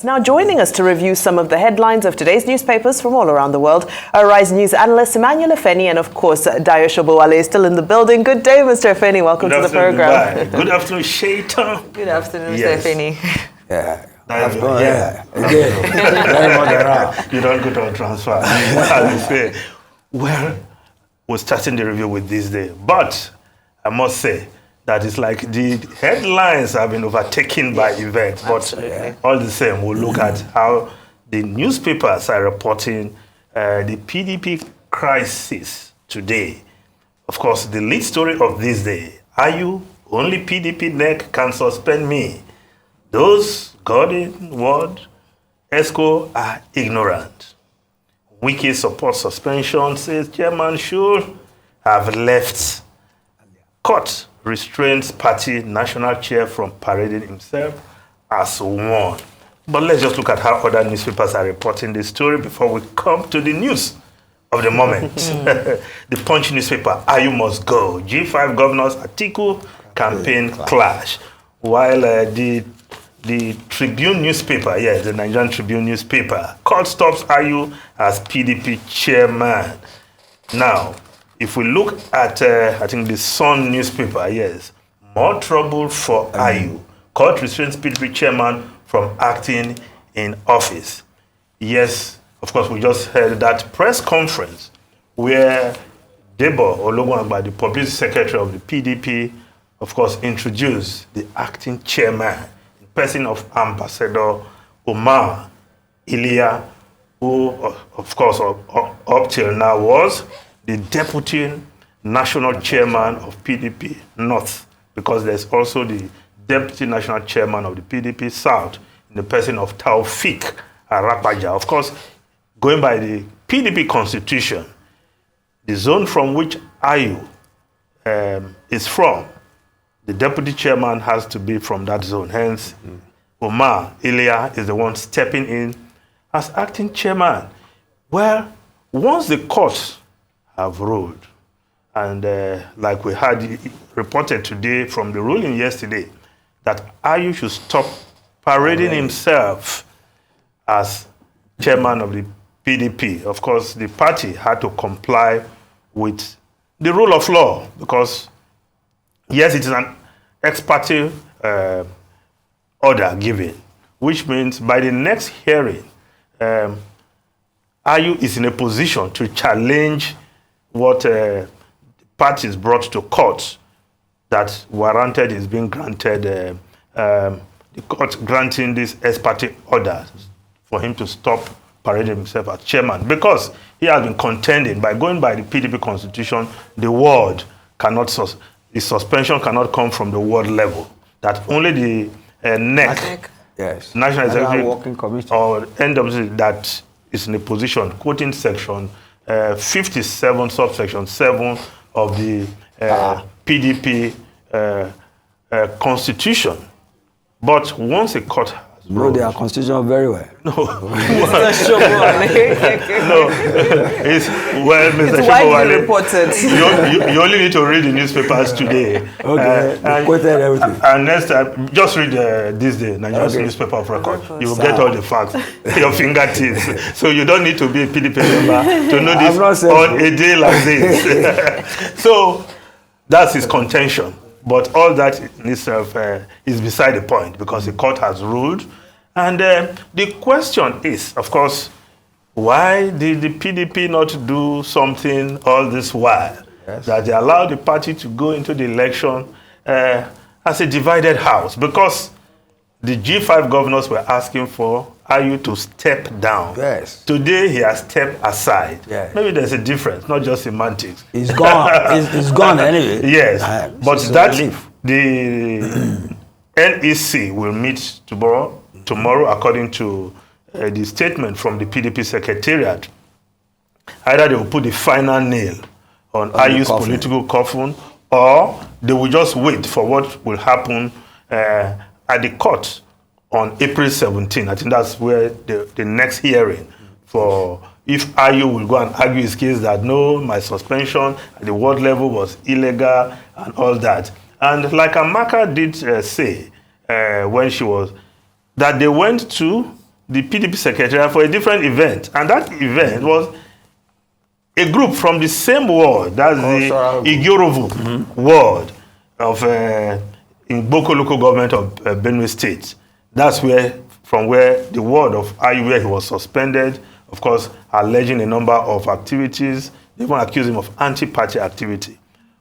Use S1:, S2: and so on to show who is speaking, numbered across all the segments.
S1: Now joining us to review some of the headlines of today's newspapers from all around the world are Rise News analyst Emmanuel Efeni and of course Iyorchia is still in the building. Good day, Mr. Efeni. Welcome to the program.
S2: Good afternoon, Shaitan.
S1: Good afternoon, Mr. Efeni.
S2: Yeah. You don't go to a transfer. As you say. Well, we're starting the review with this day. But I must say that it's like the headlines have been overtaken by events. But all the same, we'll look at how the newspapers are reporting the PDP crisis today. Of course, the lead story of this day, are you only PDP neck can suspend me? Those guarding word ESCO are ignorant. Wiki support suspension, says chairman should have left. Court restrains party national chair from parading himself as one. But let's just look at how other newspapers are reporting this story before we come to the news of the moment. The Punch newspaper, Ayu must go. G5 governors Atiku campaign clash. While the Tribune newspaper, the Nigerian Tribune newspaper, court stops Ayu as PDP chairman. Now, if we look at, I think the Sun newspaper, more trouble for Ayu. Court restrains PDP chairman from acting in office. Yes, of course, we just heard that press conference where Debo Ologunagba, the publicity secretary of the PDP, of course, introduced the acting chairman, in person of Ambassador Omar Ilia, who, of course, up till now was the deputy national chairman of PDP North, because there's also the deputy national chairman of the PDP South, in the person of Taufik Arapaja. Of course, going by the PDP constitution, the zone from which Ayu is from, the deputy chairman has to be from that zone. Hence, Omar Ilia is the one stepping in as acting chairman. Well, once the courts have ruled, and like we had reported today from the ruling yesterday, that Ayu should stop parading himself as chairman of the PDP. Of course, the party had to comply with the rule of law because, yes, it is an ex parte order given, which means by the next hearing, Ayu is in a position to challenge what parties brought to court that warranted is being granted, the court granting this ex parte order for him to stop parading himself as chairman, because he has been contending by going by the PDP constitution, the word cannot, the suspension cannot come from the ward level, that only the NEC, National Executive or NWC, that is in a position, quoting section 57, subsection 7 of the PDP constitution. But once a court has
S3: know their constitution very well.
S2: No. It's well, Mr.
S1: It's widely reported.
S2: You only need to read the newspapers today.
S3: Okay. Quoted everything.
S2: And next time, just read this day, Nigeria's newspaper of record. You will get all the facts at your fingertips. So you don't need to be a PDP member to know this on a day like this. So that's his contention. But all that in itself is beside the point, because the court has ruled. And the question is, of course, why did the PDP not do something all this while? That they allowed the party to go into the election as a divided house? Because the G5 governors were asking for Ayu to step down. Today he has stepped aside. Maybe there's a difference, not just semantics.
S3: He's gone. He's gone anyway.
S2: But that the NEC will meet tomorrow, according to the statement from the PDP secretariat. Either they will put the final nail on Ayu's political coffin, or they will just wait for what will happen at the court on April 17. I think that's where the next hearing for if Ayu will go and argue his case that no, my suspension at the ward level was illegal and all that. And like Amaka did say when she was, that they went to the PDP secretariat for a different event. And that event was a group from the same ward, that's the Iyorchia ward of in Boko local government of Benue State. That's from where the ward of Ayu, where he was suspended, of course, alleging a number of activities. They even accused him of anti-party activity.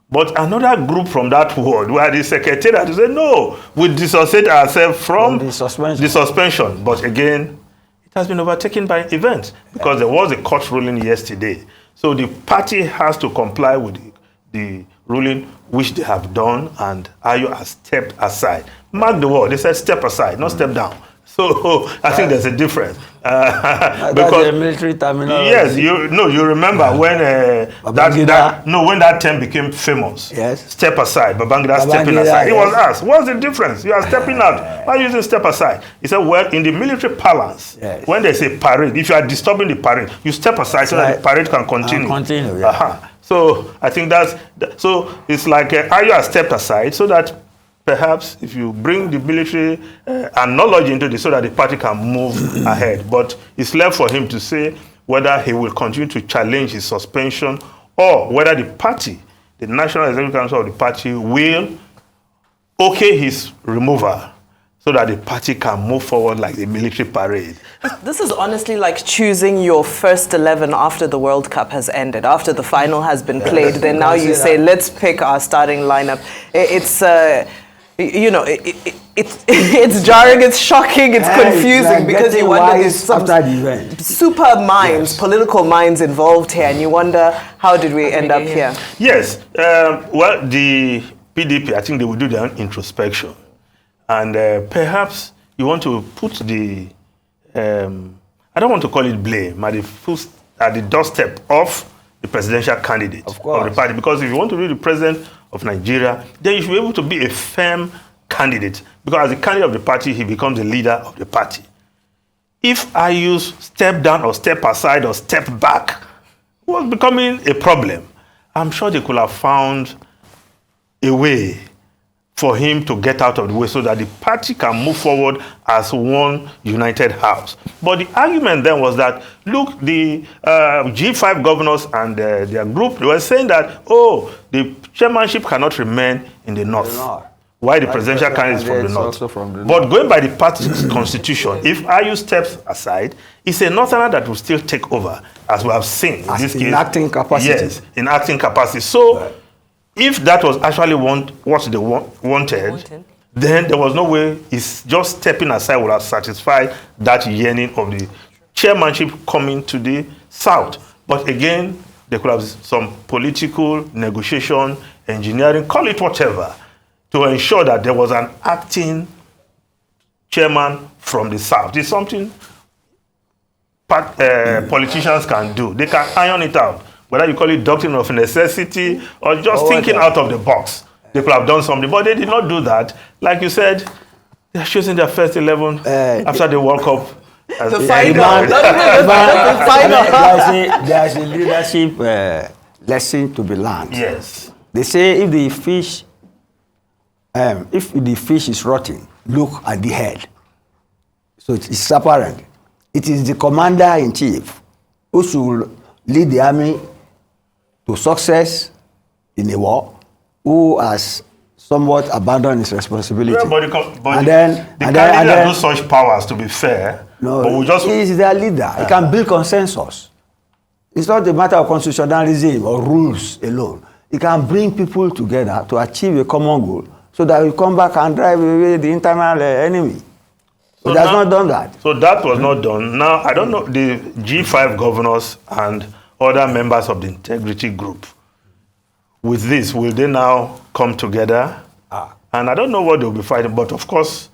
S2: But another group from that ward, where the secretariat said, no, we dissociate ourselves from the suspension. But again, it has been overtaken by events because there was a court ruling yesterday. So the party has to comply with the ruling, which they have done, and Ayu has stepped aside. Mark the word, they said step aside, not step down. So I think there's a difference.
S3: Because that's a military terminology.
S2: Yes, you remember when when that term became famous.
S3: Yes.
S2: Step aside, Babangida stepping aside. Yes. He was asked, what's the difference? You are stepping out. Why are you using step aside? He said, well, in the military parlance, when they say parade, if you are disturbing the parade, you step aside so that the parade can continue. So I think so it's like Ayu has stepped aside so that perhaps if you bring the military knowledge into this so that the party can move ahead. But it's left for him to say whether he will continue to challenge his suspension or whether the party, the National Executive Council of the party, will okay his removal so that the party can move forward like the military parade.
S1: This is honestly like choosing your first 11 after the World Cup has ended, after the final has been played. Then now you say, let's pick our starting lineup. It's... it's jarring, it's shocking, it's confusing because you wonder there's some super minds, political minds involved here, and you wonder how did we end up here?
S2: Yes, well, the PDP, I think they will do their own introspection, and perhaps you want to put the, I don't want to call it blame, at the doorstep of the presidential candidate of the party, because if you want to be the president of Nigeria, then you should be able to be a firm candidate, because as the candidate of the party, he becomes the leader of the party. If I use step down or step aside or step back, it was becoming a problem. I'm sure they could have found a way for him to get out of the way so that the party can move forward as one united house. But the argument then was that, look, the G5 governors and their group, they were saying that, the chairmanship cannot remain in the north. Why the presidential candidate is from the north. But going by the party's constitution, if Ayu steps aside, it's a northerner that will still take over, as we have seen in this case.
S3: In acting capacity.
S2: Yes, in acting capacity. So, if that was actually what they wanted, then there was no way it's just stepping aside would have satisfied that yearning of the chairmanship coming to the south. But again, there could have some political negotiation, engineering, call it whatever, to ensure that there was an acting chairman from the south. It's something politicians can do. They can iron it out. Whether you call it doctrine of necessity or just thinking out of the box. They could have done something, but they did not do that. Like you said, they're choosing their first 11 after the World Cup.
S1: The final.
S3: There's a leadership lesson to be learned.
S2: Yes.
S3: They say if the fish is rotting, look at the head. So it's apparent. It is the commander-in-chief who should lead the army to success in a war, who has somewhat abandoned his responsibility.
S2: Yeah, but the candidate has no such powers, to be fair.
S3: No,
S2: but
S3: he is their leader. He can build consensus. It's not a matter of constitutionalism or rules alone. He can bring people together to achieve a common goal so that we come back and drive away the internal enemy. So he has not done that.
S2: So that was not done. Now, I don't know, the G5 governors and other members of the integrity group, with this, will they now come together? And I don't know what they'll be fighting, but of course,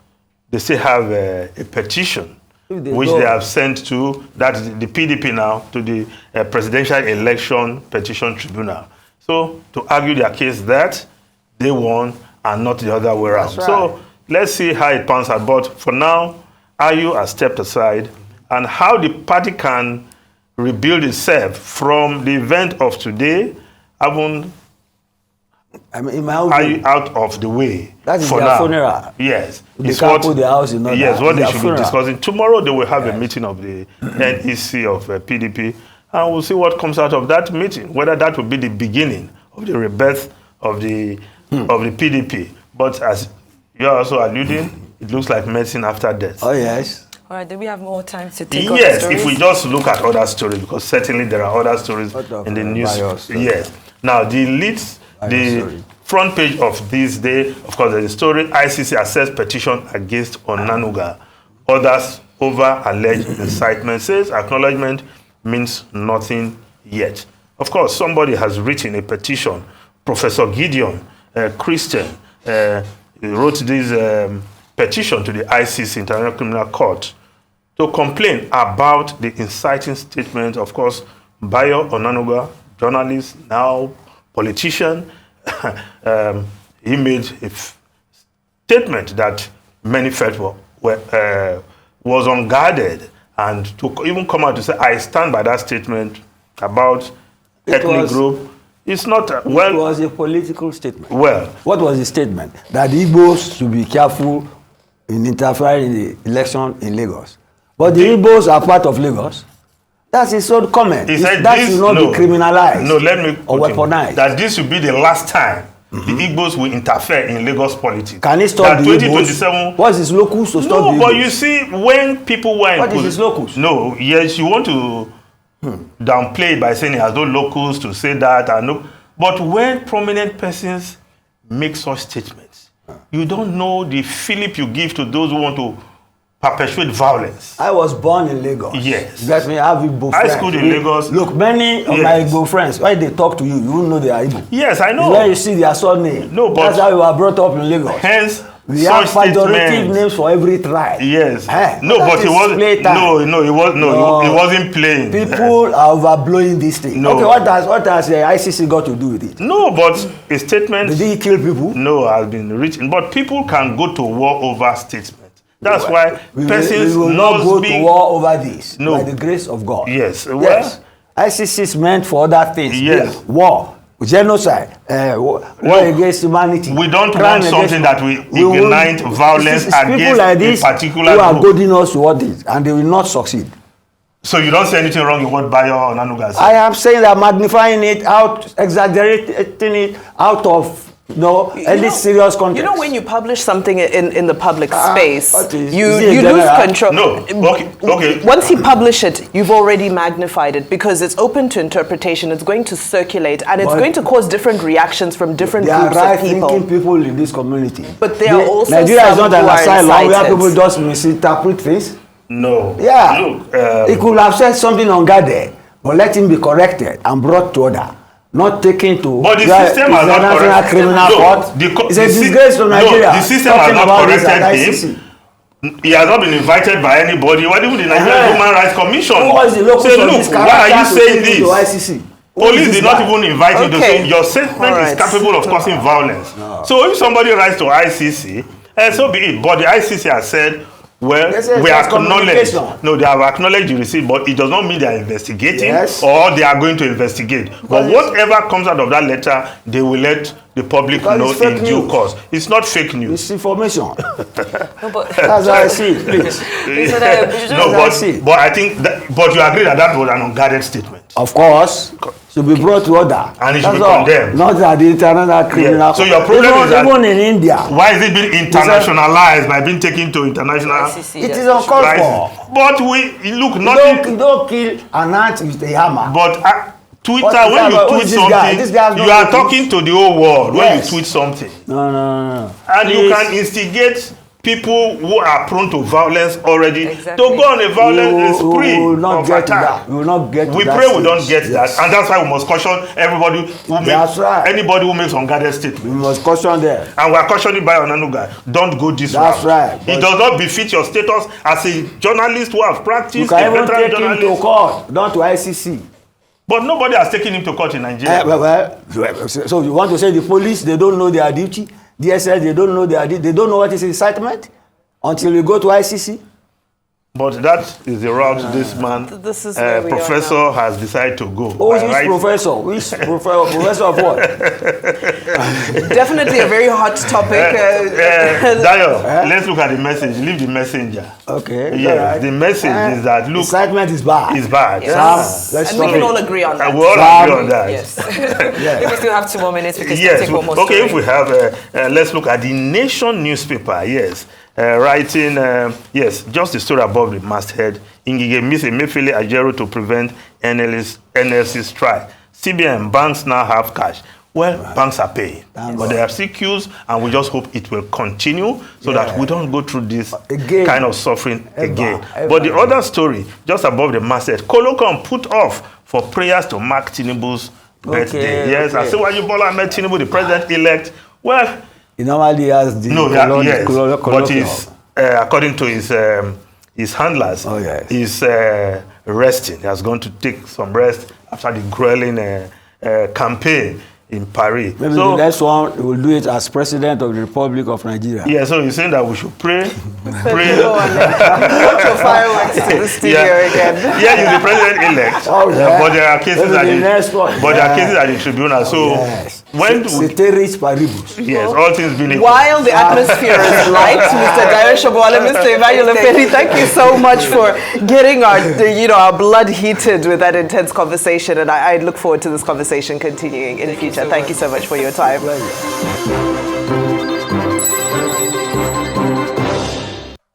S2: they still have a petition which they have sent to, that's the PDP now, to the Presidential Election Petition Tribunal. So, to argue their case that they won and not the other way around.
S3: Right.
S2: So, let's see how it pans out. But for now, Ayu has stepped aside, and how the party can rebuild itself from the event of today,
S3: I mean, in my own
S2: out of the way.
S3: That is
S2: for
S3: their
S2: now.
S3: funeral.
S2: Yes.
S3: They can't put their house in order.
S2: Yes, what they should
S3: funeral.
S2: be discussing. Tomorrow they will have a meeting of the NEC of PDP, and we'll see what comes out of that meeting, whether that will be the beginning of the rebirth of the PDP. But as you are also alluding, it looks like medicine after death.
S3: Oh, yes.
S4: All right, do we have more time to take on
S2: Yes,
S4: stories?
S2: if we just look at other stories, because certainly there are other stories in the news. Yes. Now, the front page of this day, of course, there's a story, ICC assessed petition against Onanuga. Others over alleged incitement, says acknowledgement means nothing yet. Of course, somebody has written a petition. Professor Gideon Christian wrote this petition to the ICC, International Criminal Court, to complain about the inciting statement. Of course, Bayo Onanuga, journalist, now politician, he made a statement that many felt was unguarded, and to even come out to say, I stand by that statement about ethnic group. It's not,
S3: it was a political statement.
S2: Well.
S3: What was the statement? That the Igbos should be careful in interfering in the election in Lagos. But the Igbos are part of Lagos. That's his own comment.
S2: He said
S3: that should not be criminalized.
S2: No, let me
S3: or weaponized.
S2: That this should be the last time the Igbos will interfere in Lagos politics.
S3: Can he stop the Igbos? What is his locus to stop the Igbos?
S2: No, but you see, when people were in
S3: what is his locus?
S2: No, yes, you want to downplay it by saying he has no locus to say that. But when prominent persons make such statements, you don't know the fillip you give to those who want to perpetuate violence.
S3: I was born in Lagos.
S2: Yes.
S3: Let me have Igbo friends.
S2: I schooled in Lagos.
S3: Look, many of my Igbo friends, when they talk to you, you won't know they are Igbo.
S2: Yes, I know.
S3: It's when you see their surname.
S2: No, but
S3: that's how you were brought up in Lagos.
S2: Hence,
S3: we have pejorative names for every tribe.
S2: Yes.
S3: No,
S2: but he wasn't. He wasn't playing.
S3: People are overblowing this thing.
S2: No.
S3: Okay, what has the ICC got to do with it?
S2: No, but a statement.
S3: Did he kill people?
S2: No, has been written. But people can go to war over statements. That's why persons
S3: we will not go to war over this. No. By the grace of God.
S2: Yes. Well,
S3: yes. ICC is meant for other things.
S2: Yes.
S3: War, genocide, war against humanity.
S2: We don't want something that will ignite violence against
S3: like this
S2: a particular
S3: who are
S2: group.
S3: goading us toward this, and they will not succeed.
S2: So you don't say anything wrong in what Bayo Onanuga said?
S3: I am saying that magnifying it out, exaggerating it out of any serious context.
S1: You know, when you publish something in the public space, you
S3: lose
S1: control.
S2: No, okay.
S1: Once you publish it, you've already magnified it because it's open to interpretation. It's going to circulate, and it's going to cause different reactions from different groups of people.
S3: There are right-thinking people in this community.
S1: But there are also
S3: Nigeria is
S1: some
S3: not an
S1: who are
S3: asylum where
S1: incited.
S3: people just misinterpret things.
S2: No.
S3: Yeah.
S2: Look,
S3: he could have said something unguarded, but let him be corrected and brought to order. Not taken to
S2: but the system has not corrected
S3: criminal court. It's a disgrace to Nigeria.
S2: No, the system has not corrected him. He has not been invited by anybody. What even the Nigerian Human Rights Commission?
S3: Who was the locus
S2: say,
S3: of
S2: look,
S3: this
S2: why are you saying this?
S3: To ICC?
S2: Police did not even invite you to say your statement
S1: Right.
S2: is capable of causing violence. No. So if somebody writes to ICC, so be it. But the ICC has said, well, we acknowledge. No, they have acknowledged the receipt, but it does not mean they are investigating or they are going to investigate. But whatever comes out of that letter, they will let the public know in due course. It's not fake news.
S3: It's information.
S4: No, but
S3: that's how I see it, please.
S2: But I think but you agree that was an unguarded statement.
S3: Of course. Should be brought to order.
S2: And it should be condemned.
S3: Not at the international criminal.
S2: So your problem is that
S3: even in India.
S2: Why is it being internationalized by being taken to international?
S3: It is uncalled for.
S2: But nothing.
S3: You don't kill an ant with a hammer.
S2: But Twitter, when you tweet something, you are talking to the whole world when you tweet something.
S3: No.
S2: And you can instigate people who are prone to violence already to go on a violent spree of attack.
S3: We will not get to that.
S2: We pray we don't get that, and that's why we must caution everybody anybody who makes unguarded statements.
S3: We must caution them.
S2: And we are cautioning by Onanuga, don't go this route.
S3: That's right.
S2: It does not befit your status as a journalist who have practiced.
S3: You can even take him to court, not to ICC.
S2: But nobody has taken him to court in Nigeria.
S3: So you want to say the police, they don't know their duty? DSS, they don't know their duty? They don't know what is incitement until you go to ICC?
S2: But that is the route this man,
S1: This is where we are
S2: professor, has decided to go.
S3: Oh, which professor? Which professor of what?
S1: Definitely a very hot topic.
S2: Dayo, let's look at the message. Leave the messenger.
S3: Okay.
S2: Yes,
S3: right.
S2: the message is that, look,
S3: Incitement is bad.
S2: it's bad.
S1: Yes.
S3: Let's
S1: And we
S3: stop
S1: can
S3: it.
S1: all agree on that.
S2: We all agree on that.
S4: Yes.
S3: Yeah.
S4: If we still have 2 more minutes, we can still
S2: Yes.
S4: take one more
S2: Okay,
S4: story.
S2: if we have, let's look at the Nation newspaper. Yes. Writing, yes, just the story above the masthead. Ngige miss Emefiele Ajero to prevent NLC strike. CBN banks now have cash. Well, banks are paying, but there are still queues, and we just hope it will continue so that we don't go through this kind of suffering again. But the other story, just above the masthead, Colocom put off for prayers to mark Tinubu's birthday. Yes, I say why you Bola Ahmed Tinubu, the president-elect. Well,
S3: He normally has the
S2: yes, but
S3: colloquial.
S2: he's, according to his handlers, he's resting. He has gone to take some rest after the grueling campaign in Paris.
S3: Maybe
S2: so,
S3: the next one will do it as president of the Republic of Nigeria.
S2: Yeah, so he's saying that we should pray.
S1: Go on, put your fireworks to the studio again.
S2: Yeah, he's the president-elect. But there are cases at the tribunal. So when
S3: Ceteris paribus.
S2: yes, all things being equal.
S1: While the atmosphere is light, Mr. Dayo Shobowale, Mr. Emmanuel Efeni, thank you so much for getting our blood heated with that intense conversation, and I look forward to this conversation continuing in the future. Thank you so much for your time.